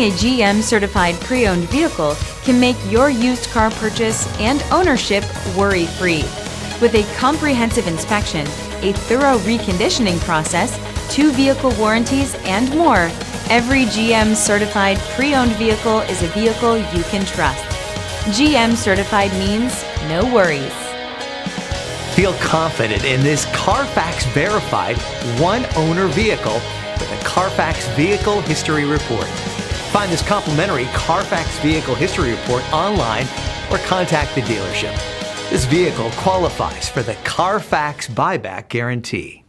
Having a GM certified pre-owned vehicle can make your used car purchase and ownership worry-free. With a comprehensive inspection, a thorough reconditioning process, 2 vehicle warranties, and more, every GM certified pre-owned vehicle is a vehicle you can trust. GM certified means no worries. Feel confident in this Carfax verified one-owner vehicle with a Carfax Vehicle History Report. Find this complimentary Carfax Vehicle History Report online or contact the dealership. This vehicle qualifies for the Carfax Buyback Guarantee.